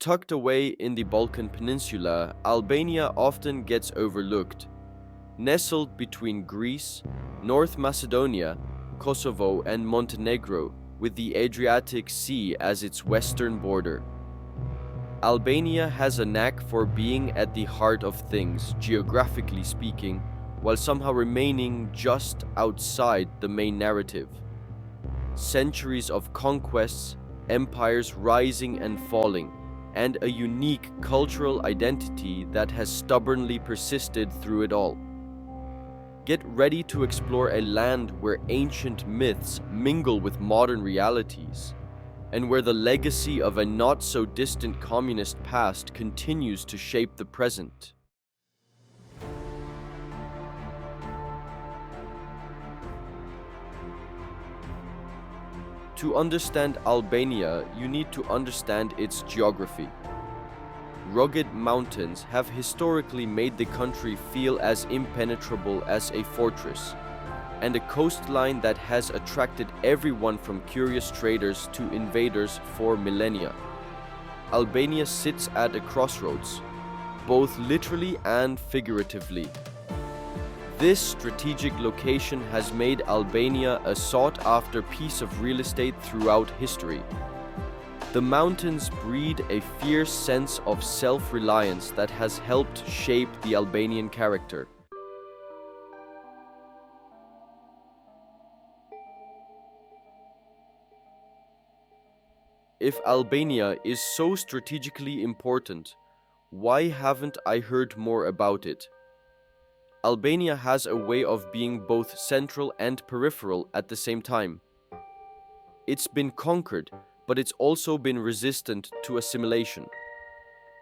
Tucked away in the Balkan Peninsula, Albania often gets overlooked. Nestled between Greece, North Macedonia, Kosovo, and Montenegro, with the Adriatic Sea as its western border. Albania has a knack for being at the heart of things, geographically speaking, while somehow remaining just outside the main narrative. Centuries of conquests, empires rising and falling, and a unique cultural identity that has stubbornly persisted through it all. Get ready to explore a land where ancient myths mingle with modern realities, and where the legacy of a not-so-distant communist past continues to shape the present. To understand Albania, you need to understand its geography. Rugged mountains have historically made the country feel as impenetrable as a fortress, and a coastline that has attracted everyone from curious traders to invaders for millennia. Albania sits at a crossroads, both literally and figuratively. This strategic location has made Albania a sought-after piece of real estate throughout history. The mountains breed a fierce sense of self-reliance that has helped shape the Albanian character. If Albania is so strategically important, why haven't I heard more about it? Albania has a way of being both central and peripheral at the same time. It's been conquered, but it's also been resistant to assimilation.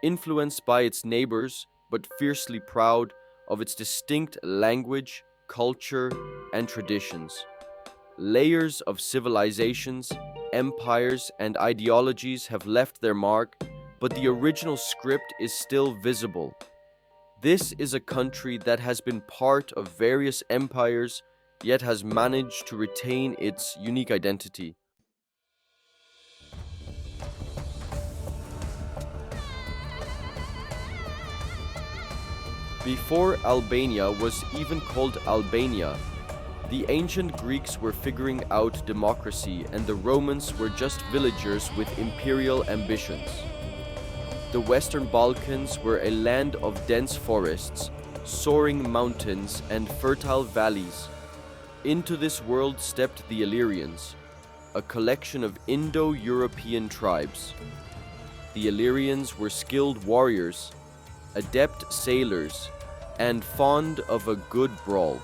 Influenced by its neighbors, but fiercely proud of its distinct language, culture, and traditions. Layers of civilizations, empires, and ideologies have left their mark, but the original script is still visible. This is a country that has been part of various empires, yet has managed to retain its unique identity. Before Albania was even called Albania, the ancient Greeks were figuring out democracy and the Romans were just villagers with imperial ambitions. The Western Balkans were a land of dense forests, soaring mountains, and fertile valleys. Into this world stepped the Illyrians, a collection of Indo-European tribes. The Illyrians were skilled warriors, adept sailors, and fond of a good brawl.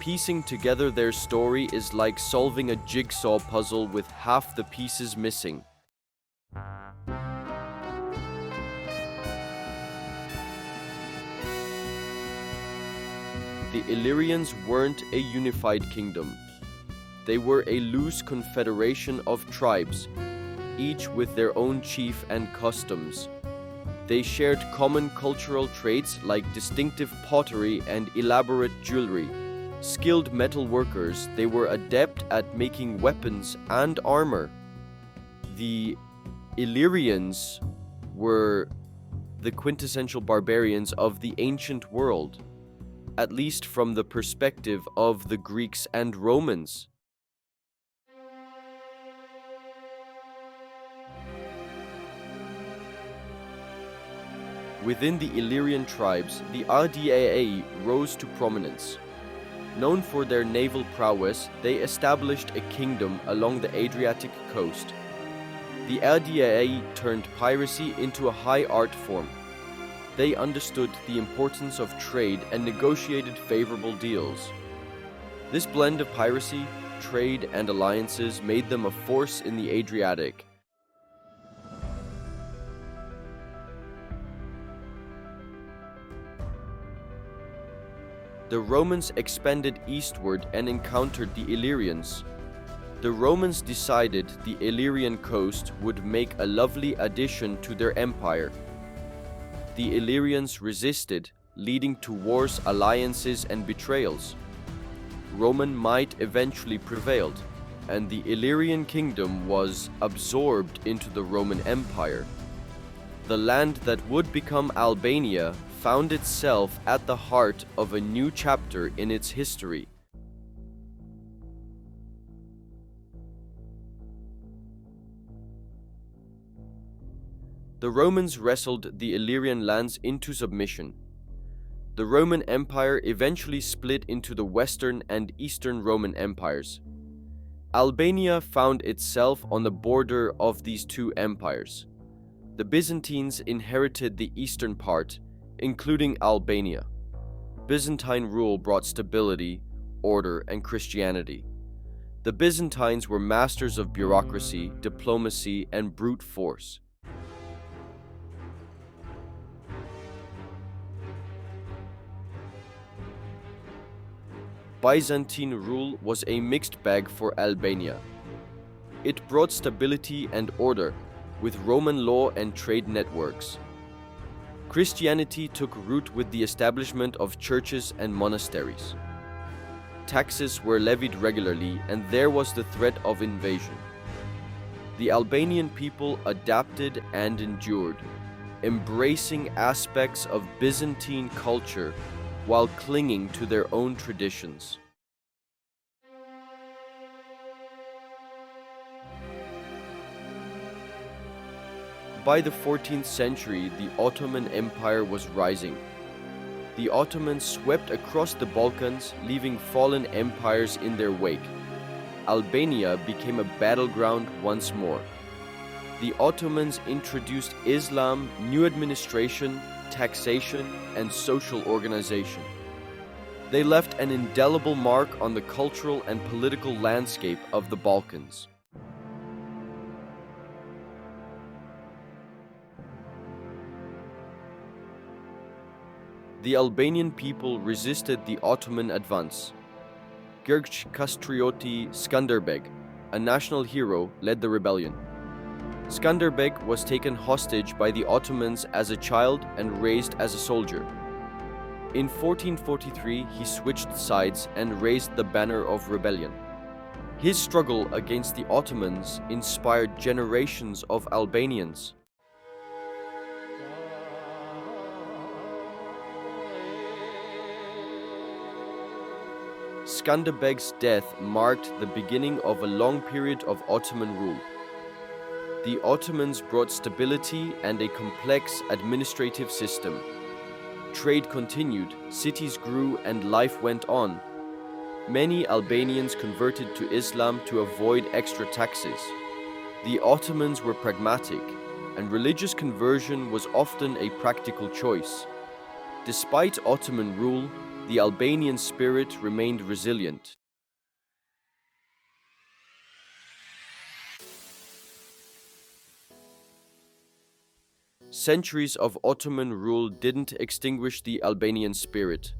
Piecing together their story is like solving a jigsaw puzzle with half the pieces missing. The Illyrians weren't a unified kingdom. They were a loose confederation of tribes, each with their own chief and customs. They shared common cultural traits like distinctive pottery and elaborate jewelry. Skilled metal workers, they were adept at making weapons and armor. The Illyrians were the quintessential barbarians of the ancient world, at least from the perspective of the Greeks and Romans. Within the Illyrian tribes, the Ardiaei rose to prominence. Known for their naval prowess, they established a kingdom along the Adriatic coast. The Ardiaei turned piracy into a high art form. They understood the importance of trade and negotiated favorable deals. This blend of piracy, trade, and alliances made them a force in the Adriatic. The Romans expanded eastward and encountered the Illyrians. The Romans decided the Illyrian coast would make a lovely addition to their empire. The Illyrians resisted, leading to wars, alliances, and betrayals. Roman might eventually prevailed, and the Illyrian kingdom was absorbed into the Roman Empire. The land that would become Albania found itself at the heart of a new chapter in its history. The Romans wrestled the Illyrian lands into submission. The Roman Empire eventually split into the Western and Eastern Roman Empires. Albania found itself on the border of these two empires. The Byzantines inherited the eastern part, including Albania. Byzantine rule brought stability, order, and Christianity. The Byzantines were masters of bureaucracy, diplomacy, and brute force. Byzantine rule was a mixed bag for Albania. It brought stability and order, with Roman law and trade networks. Christianity took root with the establishment of churches and monasteries. Taxes were levied regularly, and there was the threat of invasion. The Albanian people adapted and endured, embracing aspects of Byzantine culture while clinging to their own traditions. By the 14th century, the Ottoman Empire was rising. The Ottomans swept across the Balkans, leaving fallen empires in their wake. Albania became a battleground once more. The Ottomans introduced Islam, new administration, taxation, and social organization. They left an indelible mark on the cultural and political landscape of the Balkans. The Albanian people resisted the Ottoman advance. Gjergj Kastrioti Skanderbeg, a national hero, led the rebellion. Skanderbeg was taken hostage by the Ottomans as a child and raised as a soldier. In 1443, he switched sides and raised the banner of rebellion. His struggle against the Ottomans inspired generations of Albanians. Skanderbeg's death marked the beginning of a long period of Ottoman rule. The Ottomans brought stability and a complex administrative system. Trade continued, cities grew, and life went on. Many Albanians converted to Islam to avoid extra taxes. The Ottomans were pragmatic, and religious conversion was often a practical choice. Despite Ottoman rule, the Albanian spirit remained resilient. Centuries of Ottoman rule didn't extinguish the Albanian spirit.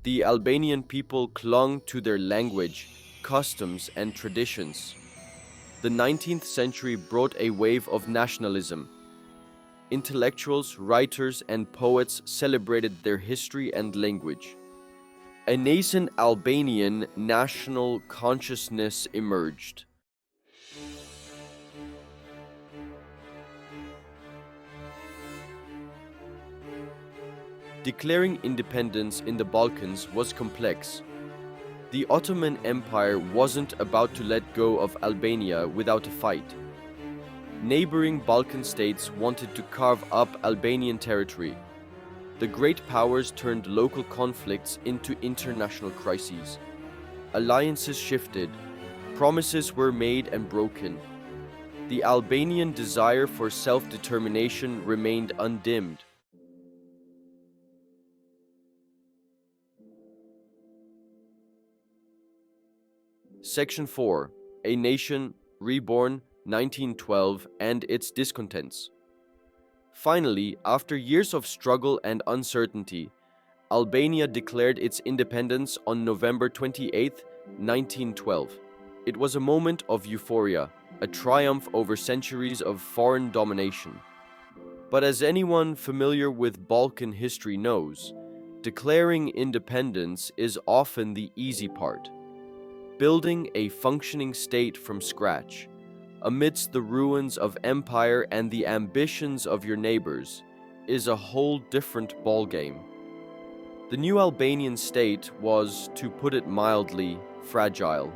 The Albanian people clung to their language, customs, and traditions. The 19th century brought a wave of nationalism. Intellectuals, writers, and poets celebrated their history and language. A nascent Albanian national consciousness emerged. Declaring independence in the Balkans was complex. The Ottoman Empire wasn't about to let go of Albania without a fight. Neighboring Balkan states wanted to carve up Albanian territory. The great powers turned local conflicts into international crises. Alliances shifted, promises were made and broken. The Albanian desire for self-determination remained undimmed. Section 4. A Nation, Reborn, 1912, and Its Discontents. Finally, after years of struggle and uncertainty, Albania declared its independence on November 28, 1912. It was a moment of euphoria, a triumph over centuries of foreign domination. But as anyone familiar with Balkan history knows, declaring independence is often the easy part. Building a functioning state from scratch, amidst the ruins of empire and the ambitions of your neighbors, is a whole different ballgame. The new Albanian state was, to put it mildly, fragile.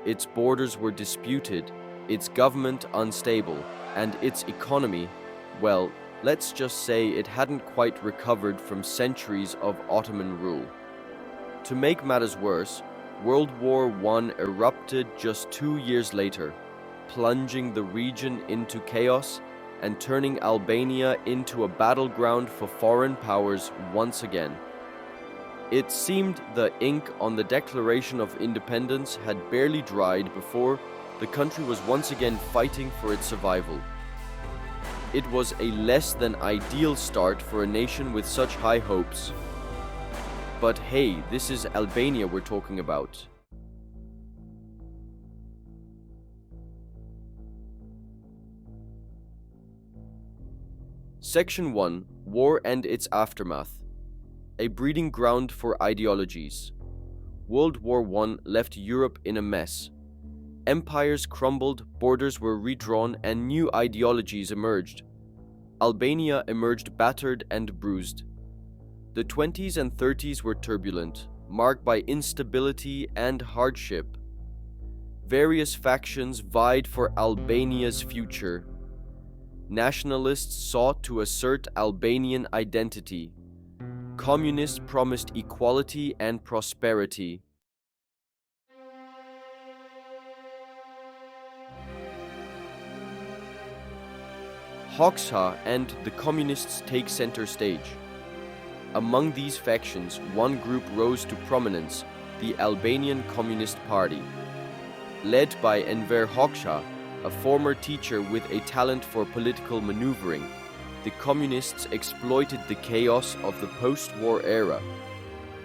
Its borders were disputed, its government unstable, and its economy, well, let's just say it hadn't quite recovered from centuries of Ottoman rule. To make matters worse, World War I erupted just 2 years later, plunging the region into chaos and turning Albania into a battleground for foreign powers once again. It seemed the ink on the Declaration of Independence had barely dried before the country was once again fighting for its survival. It was a less than ideal start for a nation with such high hopes. But hey, this is Albania we're talking about. Section 1. War and its Aftermath. A breeding ground for ideologies. World War I left Europe in a mess. Empires crumbled, borders were redrawn, and new ideologies emerged. Albania emerged battered and bruised. The 20s and 30s were turbulent, marked by instability and hardship. Various factions vied for Albania's future. Nationalists sought to assert Albanian identity. Communists promised equality and prosperity. Hoxha and the communists take center stage. Among these factions, one group rose to prominence, the Albanian Communist Party. Led by Enver Hoxha, a former teacher with a talent for political maneuvering, the communists exploited the chaos of the post-war era.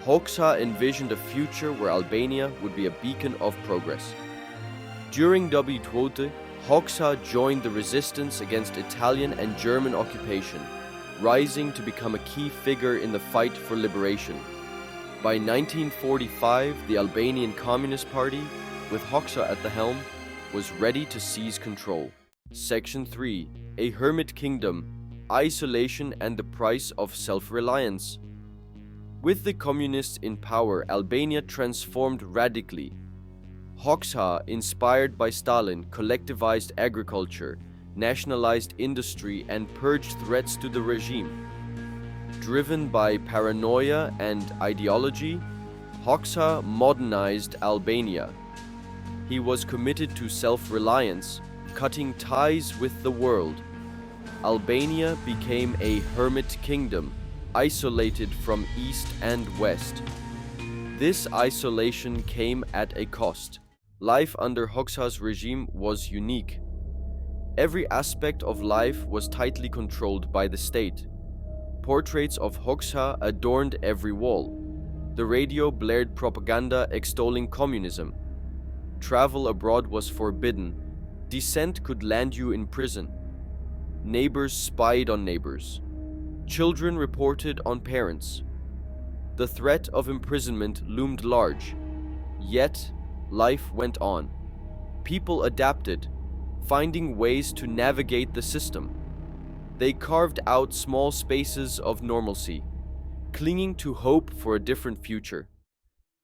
Hoxha envisioned a future where Albania would be a beacon of progress. During Detour, Hoxha joined the resistance against Italian and German occupation, rising to become a key figure in the fight for liberation. By 1945, the Albanian Communist Party, with Hoxha at the helm, was ready to seize control. Section 3. A Hermit Kingdom, Isolation and the Price of Self-Reliance. With the communists in power, Albania transformed radically. Hoxha, inspired by Stalin, collectivized agriculture, nationalized industry, and purged threats to the regime. Driven by paranoia and ideology, Hoxha modernized Albania. He was committed to self-reliance, cutting ties with the world. Albania became a hermit kingdom, isolated from east and west. This isolation came at a cost. Life under Hoxha's regime was unique. Every aspect of life was tightly controlled by the state. Portraits of Hoxha adorned every wall. The radio blared propaganda extolling communism. Travel abroad was forbidden. Dissent could land you in prison. Neighbors spied on neighbors. Children reported on parents. The threat of imprisonment loomed large. Yet, life went on. People adapted, finding ways to navigate the system. They carved out small spaces of normalcy, clinging to hope for a different future.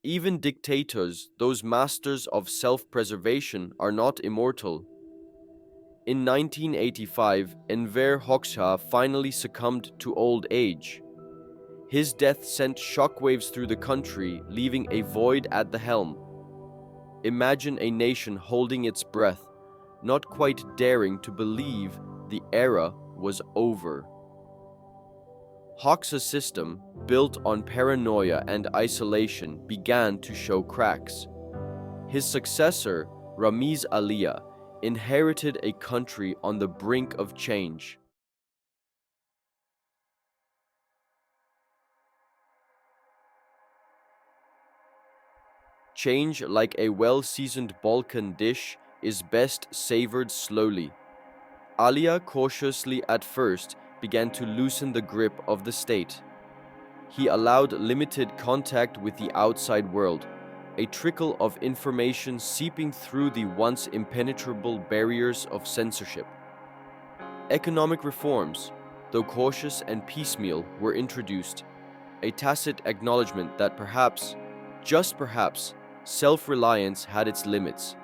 Even dictators, those masters of self-preservation, are not immortal. In 1985, Enver Hoxha finally succumbed to old age. His death sent shockwaves through the country, leaving a void at the helm. Imagine a nation holding its breath, not quite daring to believe the era was over. Hoxha's system, built on paranoia and isolation, began to show cracks. His successor, Ramiz Alia, inherited a country on the brink of change. Change, like a well-seasoned Balkan dish, is best savored slowly. Alia, cautiously at first, began to loosen the grip of the state. He allowed limited contact with the outside world, a trickle of information seeping through the once impenetrable barriers of censorship. Economic reforms, though cautious and piecemeal, were introduced, a tacit acknowledgement that perhaps, just perhaps, self-reliance had its limits.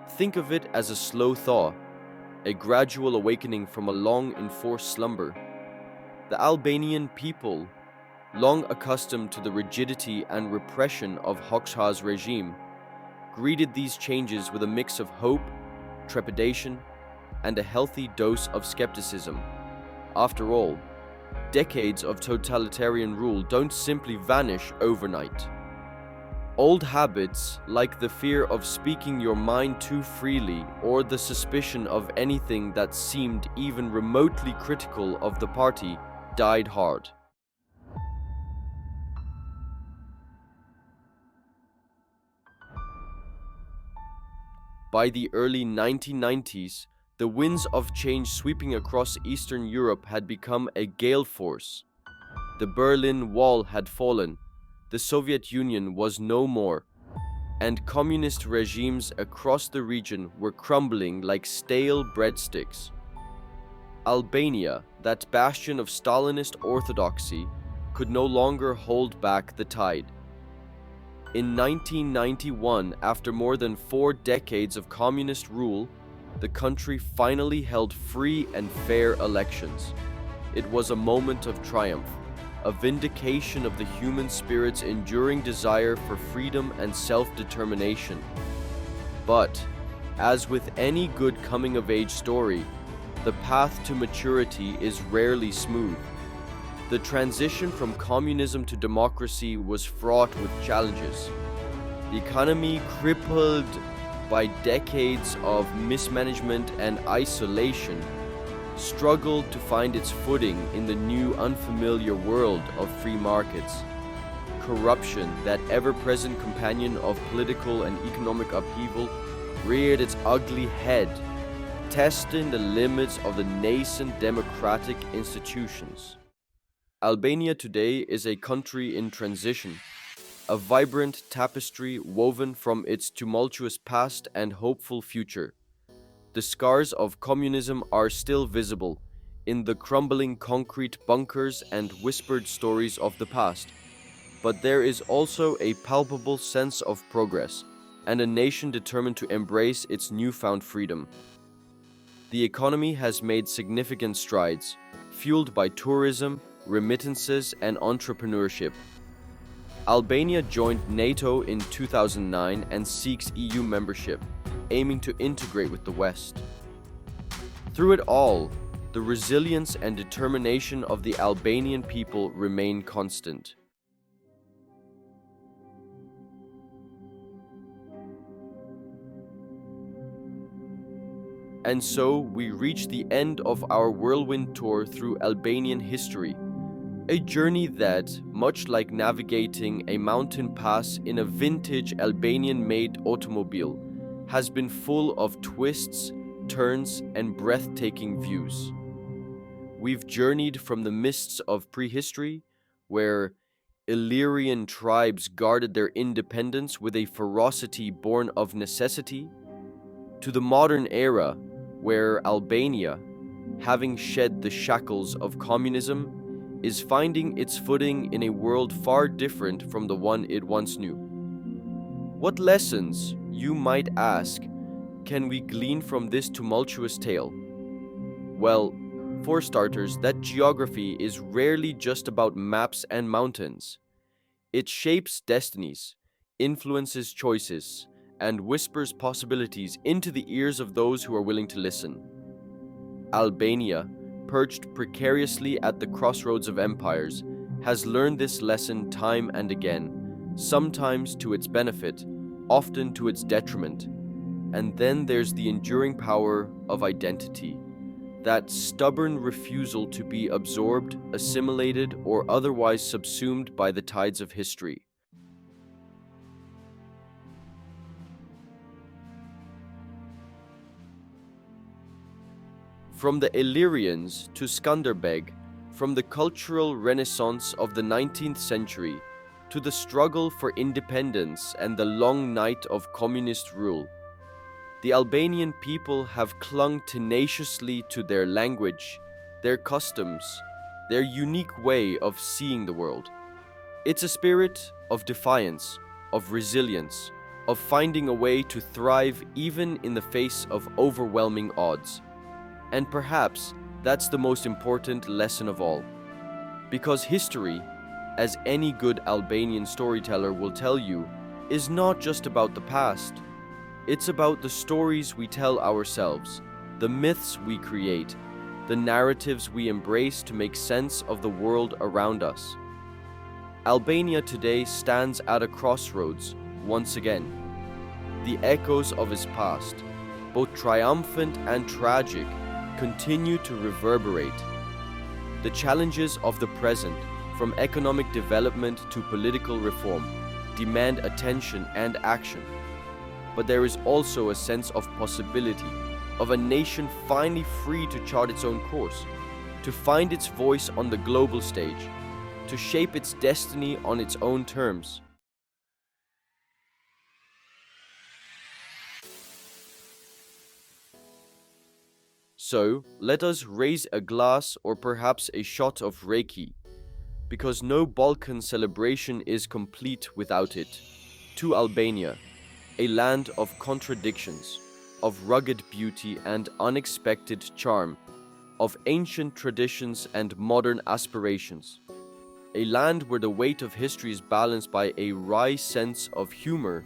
Think of it as a slow thaw, a gradual awakening from a long enforced slumber. The Albanian people, long accustomed to the rigidity and repression of Hoxha's regime, greeted these changes with a mix of hope, trepidation, and a healthy dose of skepticism. After all, decades of totalitarian rule don't simply vanish overnight. Old habits, like the fear of speaking your mind too freely or the suspicion of anything that seemed even remotely critical of the party, died hard. By the early 1990s, the winds of change sweeping across Eastern Europe had become a gale force. The Berlin Wall had fallen, the Soviet Union was no more, and communist regimes across the region were crumbling like stale breadsticks. Albania, that bastion of Stalinist orthodoxy, could no longer hold back the tide. In 1991, after more than 4 decades of communist rule, the country finally held free and fair elections. It was a moment of triumph, a vindication of the human spirit's enduring desire for freedom and self-determination. But, as with any good coming-of-age story, the path to maturity is rarely smooth. The transition from communism to democracy was fraught with challenges. The economy, crippled by decades of mismanagement and isolation, struggled to find its footing in the new unfamiliar world of free markets. Corruption, that ever-present companion of political and economic upheaval, reared its ugly head, testing the limits of the nascent democratic institutions. Albania today is a country in transition, a vibrant tapestry woven from its tumultuous past and hopeful future. The scars of communism are still visible in the crumbling concrete bunkers and whispered stories of the past, but there is also a palpable sense of progress and a nation determined to embrace its newfound freedom. The economy has made significant strides, fueled by tourism, remittances, and entrepreneurship. Albania joined NATO in 2009 and seeks EU membership, aiming to integrate with the West. Through it all, the resilience and determination of the Albanian people remain constant. And so we reach the end of our whirlwind tour through Albanian history, a journey that, much like navigating a mountain pass in a vintage Albanian-made automobile, has been full of twists, turns, and breathtaking views. We've journeyed from the mists of prehistory, where Illyrian tribes guarded their independence with a ferocity born of necessity, to the modern era, where Albania, having shed the shackles of communism, is finding its footing in a world far different from the one it once knew. What lessons, you might ask, can we glean from this tumultuous tale? Well, for starters, that geography is rarely just about maps and mountains. It shapes destinies, influences choices, and whispers possibilities into the ears of those who are willing to listen. Albania, perched precariously at the crossroads of empires, has learned this lesson time and again, sometimes to its benefit, often to its detriment. And then there's the enduring power of identity, that stubborn refusal to be absorbed, assimilated, or otherwise subsumed by the tides of history. From the Illyrians to Skanderbeg, from the cultural renaissance of the 19th century to the struggle for independence and the long night of communist rule, the Albanian people have clung tenaciously to their language, their customs, their unique way of seeing the world. It's a spirit of defiance, of resilience, of finding a way to thrive even in the face of overwhelming odds. And perhaps that's the most important lesson of all. Because history, as any good Albanian storyteller will tell you, is not just about the past. It's about the stories we tell ourselves, the myths we create, the narratives we embrace to make sense of the world around us. Albania today stands at a crossroads once again. The echoes of its past, both triumphant and tragic, continue to reverberate. The challenges of the present, from economic development to political reform, demand attention and action. But there is also a sense of possibility, of a nation finally free to chart its own course, to find its voice on the global stage, to shape its destiny on its own terms. So, let us raise a glass or perhaps a shot of Reiki, because no Balkan celebration is complete without it, to Albania, a land of contradictions, of rugged beauty and unexpected charm, of ancient traditions and modern aspirations. A land where the weight of history is balanced by a wry sense of humor,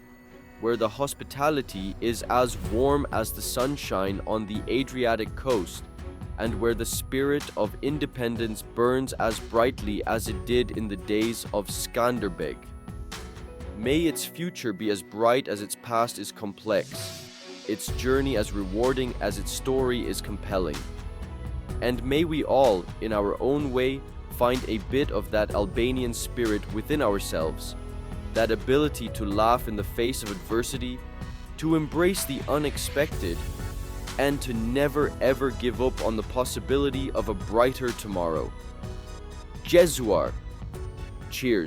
where the hospitality is as warm as the sunshine on the Adriatic coast, and where the spirit of independence burns as brightly as it did in the days of Skanderbeg. May its future be as bright as its past is complex, its journey as rewarding as its story is compelling. And may we all, in our own way, find a bit of that Albanian spirit within ourselves, that ability to laugh in the face of adversity, to embrace the unexpected, and to never ever give up on the possibility of a brighter tomorrow. Jesuar! Cheers.